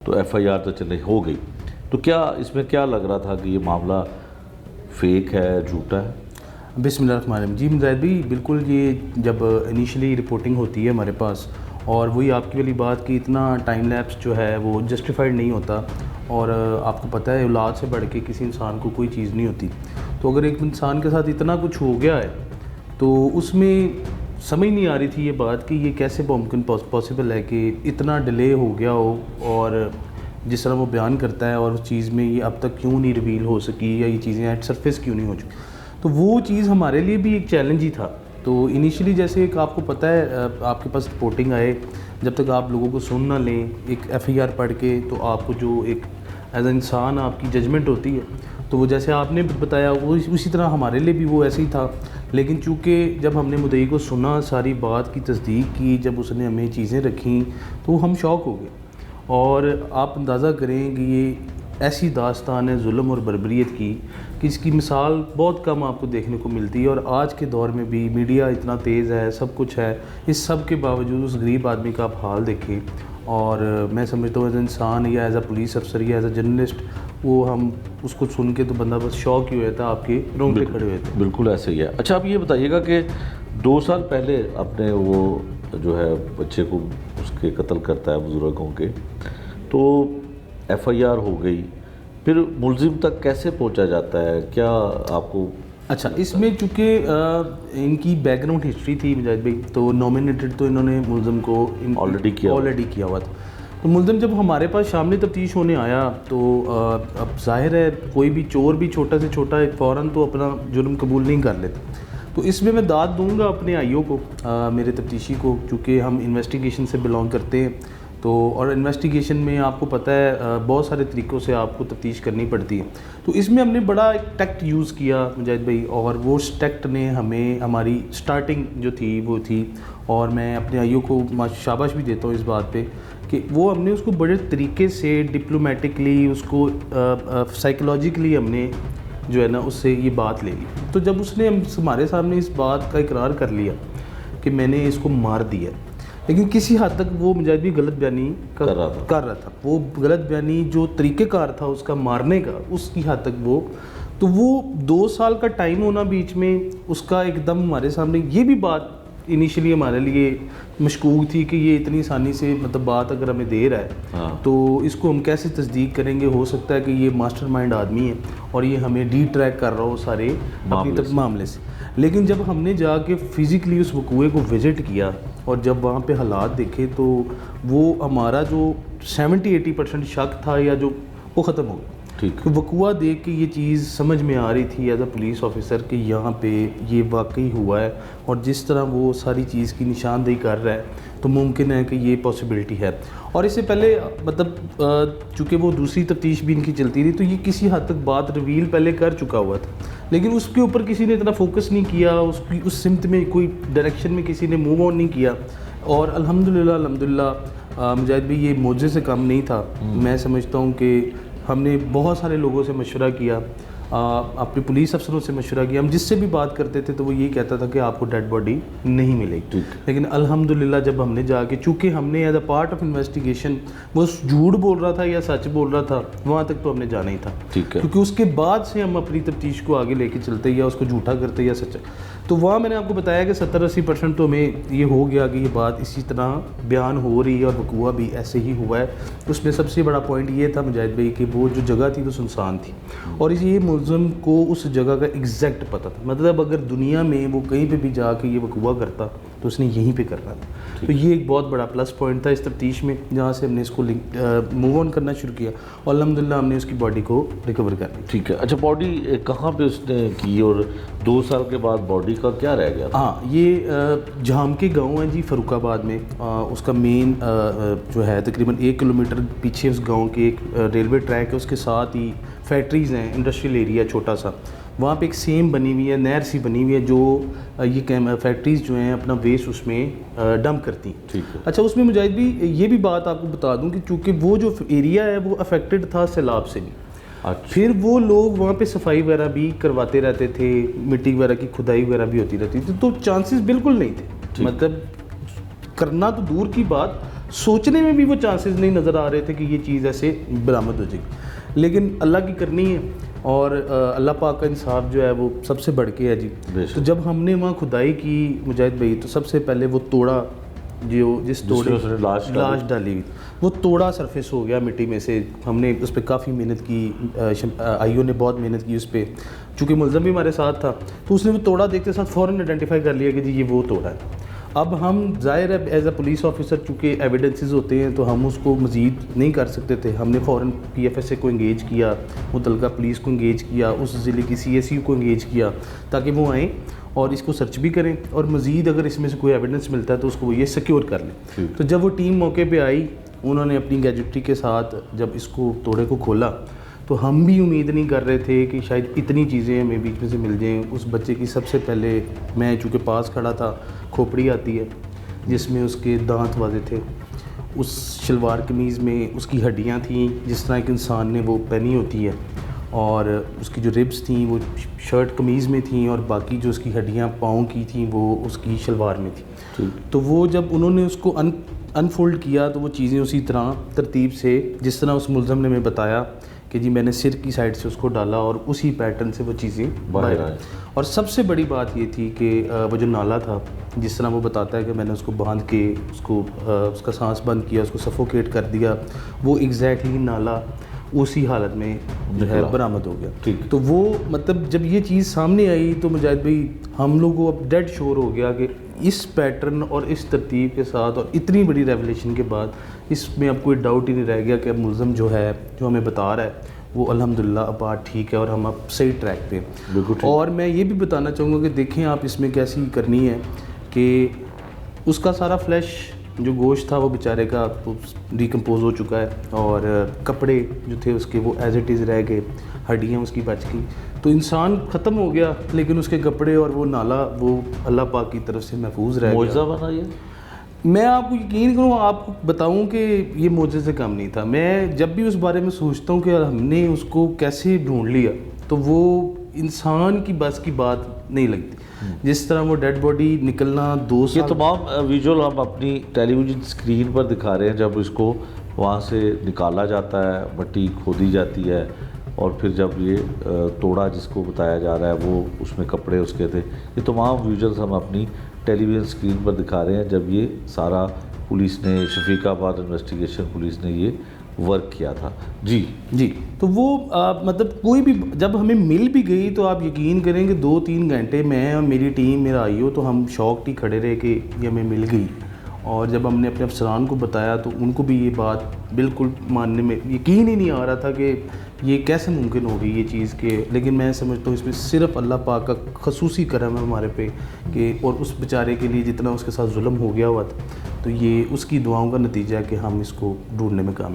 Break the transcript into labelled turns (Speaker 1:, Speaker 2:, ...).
Speaker 1: تو F I R تو چلے ہو گئی، تو کیا اس میں کیا لگ رہا تھا کہ یہ معاملہ فیک ہے، جھوٹا ہے؟
Speaker 2: بسم اللہ الرحمن الرحیم. جی مجاہد بھائی بالکل، یہ جب انیشلی رپورٹنگ ہوتی ہے ہمارے پاس، اور وہی آپ کی والی بات کہ اتنا ٹائم لیپس جو ہے وہ جسٹیفائڈ نہیں ہوتا، اور آپ کو پتہ ہے اولاد سے بڑھ کے کسی انسان کو کوئی چیز نہیں ہوتی. تو اگر ایک انسان کے ساتھ اتنا کچھ ہو گیا ہے تو اس میں سمجھ نہیں آ رہی تھی یہ بات کہ یہ کیسے ممکن پاسبل ہے کہ اتنا ڈیلے ہو گیا ہو، اور جس طرح وہ بیان کرتا ہے اور اس چیز میں یہ اب تک کیوں نہیں ریویل ہو سکی، یا یہ چیزیں ایٹ سرفیس کیوں نہیں ہو چکی. تو وہ چیز ہمارے لیے بھی ایک چیلنج ہی تھا. تو انیشلی جیسے ایک آپ کو پتہ ہے آپ کے پاس رپورٹنگ آئے، جب تک آپ لوگوں کو سن نہ لیں ایک ایف آئی آر پڑھ کے، تو آپ کو جو ایک ایز اے انسان آپ کی ججمنٹ ہوتی ہے، تو وہ جیسے آپ نے بتایا وہ اسی طرح ہمارے لیے بھی وہ ایسے ہی تھا. لیکن چونکہ جب ہم نے مدعی کو سنا، ساری بات کی تصدیق کی، جب اس نے ہمیں چیزیں رکھیں تو ہم شوق ہو گئے. اور آپ اندازہ کریں کہ یہ ایسی داستان ہے ظلم اور بربریت کی کہ اس کی مثال بہت کم آپ کو دیکھنے کو ملتی ہے. اور آج کے دور میں بھی میڈیا اتنا تیز ہے، سب کچھ ہے، اس سب کے باوجود اس غریب آدمی کا آپ حال دیکھیں. اور میں سمجھتا ہوں ایز اے انسان یا ایز اے پولیس افسر یا ایز اے جرنلسٹ، وہ ہم اس کو سن کے تو بندہ بس شوق ہی ہویا تھا، آپ کے رونگٹے کھڑے ہوئے تھے.
Speaker 1: بالکل ایسے ہی ہے. اچھا آپ یہ بتائیے گا کہ 2 سال پہلے آپ نے وہ جو ہے بچے کو اس کے قتل کرتا ہے بزرگوں کے، تو ایف آئی آر ہو گئی، پھر ملزم تک کیسے پہنچا جاتا ہے؟ کیا آپ کو
Speaker 2: اچھا اس میں چونکہ ان کی بیک گراؤنڈ ہسٹری تھی مجاہد بھائی، تو نومینیٹڈ تو انہوں نے ملزم کو آلریڈی کیا ہوا تھا. تو ملزم جب ہمارے پاس شامل تفتیش ہونے آیا تو اب ظاہر ہے کوئی بھی چور بھی چھوٹا سے چھوٹا فوراً تو اپنا جرم قبول نہیں کر لیتا. تو اس میں داد دوں گا اپنے آئیوں کو، میرے تفتیشی کو، چونکہ ہم انویسٹیگیشن سے بلانگ کرتے ہیں. تو اور انویسٹیگیشن میں آپ کو پتہ ہے بہت سارے طریقوں سے آپ کو تفتیش کرنی پڑتی ہے. تو اس میں ہم نے بڑا ایک ٹیکٹ یوز کیا مجاہد بھائی، اور وہ ٹیکٹ نے ہمیں ہماری سٹارٹنگ جو تھی وہ تھی. اور میں اپنے آئیوں کو شاباش بھی دیتا ہوں اس بات پہ کہ وہ ہم نے اس کو بڑے طریقے سے ڈپلومیٹکلی، اس کو سائیکولوجیکلی ہم نے جو ہے نا اس سے یہ بات لے لی. تو جب اس نے ہمارے سامنے اس بات کا اقرار کر لیا کہ میں نے اس کو مار دیا، لیکن کسی حد تک وہ مجاہد بھی غلط بیانی کر رہا تھا. وہ غلط بیانی جو طریقہ کار تھا اس کا مارنے کا، اس کی حد تک تو وہ 2 سال کا ٹائم ہونا بیچ میں، اس کا ایک دم ہمارے سامنے یہ بھی بات انیشلی ہمارے لیے مشکوک تھی کہ یہ اتنی آسانی سے مطلب بات اگر ہمیں دے رہا ہے تو اس کو ہم کیسے تصدیق کریں گے. ہو سکتا ہے کہ یہ ماسٹر مائنڈ آدمی ہے اور یہ ہمیں ڈی ٹریک کر رہا ہو سارے اپنی تک معاملے سے. لیکن جب ہم نے جا کے فزیکلی اس وقوعے کو وزٹ کیا اور جب وہاں پہ حالات دیکھے، تو وہ ہمارا جو 70-80% شک تھا یا جو وہ ختم ہو گیا. کہ وقوعہ دیکھ کے یہ چیز سمجھ میں آ رہی تھی ایز اے پولیس آفیسر کہ یہاں پہ یہ واقعی ہوا ہے، اور جس طرح وہ ساری چیز کی نشاندہی کر رہا ہے تو ممکن ہے کہ یہ پاسبلٹی ہے. اور اس سے پہلے مطلب چونکہ وہ دوسری تفتیش بھی ان کی چلتی رہی، تو یہ کسی حد تک بات ریویل پہلے کر چکا ہوا تھا، لیکن اس کے اوپر کسی نے اتنا فوکس نہیں کیا، اس سمت میں کوئی ڈائریکشن میں کسی نے موو آن نہیں کیا. اور الحمدللہ مجاہد بھی یہ معجزے سے کم نہیں تھا. میں سمجھتا ہوں کہ ہم نے بہت سارے لوگوں سے مشورہ کیا، اپنے پولیس افسروں سے مشورہ کیا. ہم جس سے بھی بات کرتے تھے تو وہ یہ کہتا تھا کہ آپ کو ڈیڈ باڈی نہیں ملے گی. لیکن الحمدللہ جب ہم نے جا کے، چونکہ ہم نے as a part of investigation وہ جھوٹ بول رہا تھا یا سچ بول رہا تھا، وہاں تک تو ہم نے جانا ہی تھا، کیونکہ اس کے بعد سے ہم اپنی تفتیش کو آگے لے کے چلتے یا اس کو جھوٹا کرتے یا سچا. تو وہاں میں نے آپ کو بتایا کہ 70-80% تو ہمیں یہ ہو گیا کہ یہ بات اسی طرح بیان ہو رہی ہے اور وقوعہ بھی ایسے ہی ہوا ہے. اس میں سب سے بڑا پوائنٹ یہ تھا مجاہد بھائی کہ وہ جو جگہ تھی وہ سنسان تھی، اور یہ ملزم کو اس جگہ کا ایگزیکٹ پتہ تھا. مطلب اگر دنیا میں وہ کہیں پہ بھی جا کے یہ وقوعہ کرتا تو اس نے یہیں پہ کرنا تھا. تو یہ ایک بہت بڑا پلس پوائنٹ تھا اس تفتیش میں، جہاں سے ہم نے اس کو موو آن کرنا شروع کیا، اور الحمدللہ ہم نے اس کی باڈی کو ریکور کر لی.
Speaker 1: ٹھیک ہے. اچھا باڈی کہاں پہ اس نے کی، اور 2 سال کے بعد باڈی کا کیا رہ گیا؟
Speaker 2: ہاں یہ جہام کے گاؤں ہیں جی فروخ آباد میں. اس کا مین جو ہے تقریباً 1 کلومیٹر پیچھے اس گاؤں کے ایک ریلوے ٹریک ہے، اس کے ساتھ ہی فیکٹریز ہیں، انڈسٹریل ایریا چھوٹا سا. وہاں پہ ایک سیم بنی ہوئی ہے، نہر سی بنی ہوئی ہے، جو یہ فیکٹریز جو ہیں اپنا ویسٹ اس میں ڈمپ کرتی ہیں. اچھا اس میں مجاہد بھی یہ بھی بات آپ کو بتا دوں کہ چونکہ وہ جو ایریا ہے وہ افیکٹڈ تھا سیلاب سے بھی، پھر وہ لوگ وہاں پہ صفائی وغیرہ بھی کرواتے رہتے تھے، مٹی وغیرہ کی کھدائی وغیرہ بھی ہوتی رہتی تھی. تو چانسز بالکل نہیں تھے، مطلب کرنا تو دور کی بات، سوچنے میں بھی وہ چانسز نہیں نظر آ رہے تھے کہ یہ چیز ایسے برآمد ہو جائے گی، لیکن اللہ کی کرنی ہے اور اللہ پاک کا انصاف جو ہے وہ سب سے بڑھ کے ہے جی۔ تو جب ہم نے وہاں کھدائی کی مجاہد بھائی، تو سب سے پہلے وہ توڑا جو جس توڑے لاش ڈالی ہوئی وہ توڑا سرفیس ہو گیا مٹی میں سے۔ ہم نے اس پہ کافی محنت کی، آئیو نے بہت محنت کی اس پہ، چونکہ ملزم بھی ہمارے ساتھ تھا، تو اس نے وہ توڑا دیکھتے ساتھ فوراً آئیڈینٹیفائی کر لیا کہ جی یہ وہ توڑا ہے۔ اب ہم ظاہر ہے ایز اے پولیس آفیسر چونکہ ایویڈنسز ہوتے ہیں تو ہم اس کو مزید نہیں کر سکتے تھے، ہم نے فوراً پی ایف ایس اے کو انگیج کیا، متعلقہ پولیس کو انگیج کیا، اس ضلع کی سی ایس یو کو انگیج کیا تاکہ وہ آئیں اور اس کو سرچ بھی کریں، اور مزید اگر اس میں سے کوئی ایویڈنس ملتا ہے تو اس کو وہ یہ سیکیور کر لیں۔ تو جب وہ ٹیم موقع پہ آئی، انہوں نے اپنی گیجٹری کے ساتھ جب اس کو توڑے کو کھولا، تو ہم بھی امید نہیں کر رہے تھے کہ شاید اتنی چیزیں ہمیں بیچ میں سے مل جائیں۔ اس بچے کی سب سے پہلے، میں چونکہ پاس کھڑا تھا، کھوپڑی آتی ہے جس میں اس کے دانت واضح تھے، اس شلوار قمیض میں اس کی ہڈیاں تھیں جس طرح ایک انسان نے وہ پہنی ہوتی ہے، اور اس کی جو ربس تھیں وہ شرٹ قمیض میں تھیں، اور باقی جو اس کی ہڈیاں پاؤں کی تھیں وہ اس کی شلوار میں تھیں۔ تو وہ جب انہوں نے اس کو انفولڈ کیا تو وہ چیزیں اسی طرح ترتیب سے جس طرح اس ملزم نے ہمیں بتایا کہ جی میں نے سر کی سائڈ سے اس کو ڈالا، اور اسی پیٹرن سے وہ چیزیں باہر آئیں۔ اور سب سے بڑی بات یہ تھی کہ وہ جو نالا تھا، جس طرح وہ بتاتا ہے کہ میں نے اس کو باندھ کے اس کا سانس بند کیا، اس کو سفوکیٹ کر دیا، وہ ایگزیکٹلی نالا اسی حالت میں جو ہے برآمد ہو گیا۔ تو وہ مطلب جب یہ چیز سامنے آئی تو مجاہد بھائی ہم لوگوں کو اب ڈیڈ شور ہو گیا کہ اس پیٹرن اور اس ترتیب کے ساتھ اور اتنی بڑی ریولیشن کے بعد اس میں اب کوئی ڈاؤٹ ہی نہیں رہ گیا کہ اب ملزم جو ہے جو ہمیں بتا رہا ہے وہ الحمدللہ اب بات ٹھیک ہے اور ہم اب صحیح ٹریک پہ۔ اور میں یہ بھی بتانا چاہوں گا کہ دیکھیں آپ اس میں کیسی کرنی ہے کہ اس کا سارا فلیش جو گوشت تھا وہ بیچارے کا ڈیکمپوز ہو چکا ہے، اور کپڑے جو تھے اس کے وہ ایز اٹ از رہ گئے، ہڈیاں اس کی بچ گئی، تو انسان ختم ہو گیا لیکن اس کے کپڑے اور وہ نالا وہ اللہ پاک کی طرف سے محفوظ رہ گیا۔
Speaker 1: معجزہ بنا یہ؟
Speaker 2: میں آپ کو یقین کروں، آپ کو بتاؤں کہ یہ معجزے سے کم نہیں تھا۔ میں جب بھی اس بارے میں سوچتا ہوں کہ ہم نے اس کو کیسے ڈھونڈ لیا تو وہ انسان کی بس کی بات نہیں لگتی۔ جس طرح وہ ڈیڈ باڈی نکلنا 2 سال،
Speaker 1: یہ تمام ویژول ہم اپنی ٹیلی ویژن اسکرین پر دکھا رہے ہیں، جب اس کو وہاں سے نکالا جاتا ہے، مٹی کھودی جاتی ہے، اور پھر جب یہ توڑا جس کو بتایا جا رہا ہے وہ اس میں کپڑے اس کے تھے، یہ تمام ویژولز ہم اپنی ٹیلی ویژن اسکرین پر دکھا رہے ہیں جب یہ سارا پولیس نے، شفیق آباد انویسٹیگیشن پولیس نے یہ ورک کیا تھا۔ جی
Speaker 2: تو وہ مطلب کوئی بھی جب ہمیں مل بھی گئی تو آپ یقین کریں کہ 2-3 گھنٹے میں اور میری ٹیم، میرا آئیو، تو ہم شوقڈ ہی کھڑے رہے کہ یہ ہمیں مل گئی۔ اور جب ہم نے اپنے افسران کو بتایا تو ان کو بھی یہ بات بالکل ماننے میں یقین ہی نہیں آ رہا تھا کہ یہ کیسے ممکن ہوگی یہ چیز کہ، لیکن میں سمجھتا ہوں اس میں صرف اللہ پاک کا خصوصی کرم ہے ہمارے پہ کہ، اور اس بیچارے کے لیے جتنا اس کے ساتھ ظلم ہو گیا ہوا تھا تو یہ اس کی دعاؤں کا نتیجہ ہے کہ ہم اس کو ڈھونڈنے میں کامیاب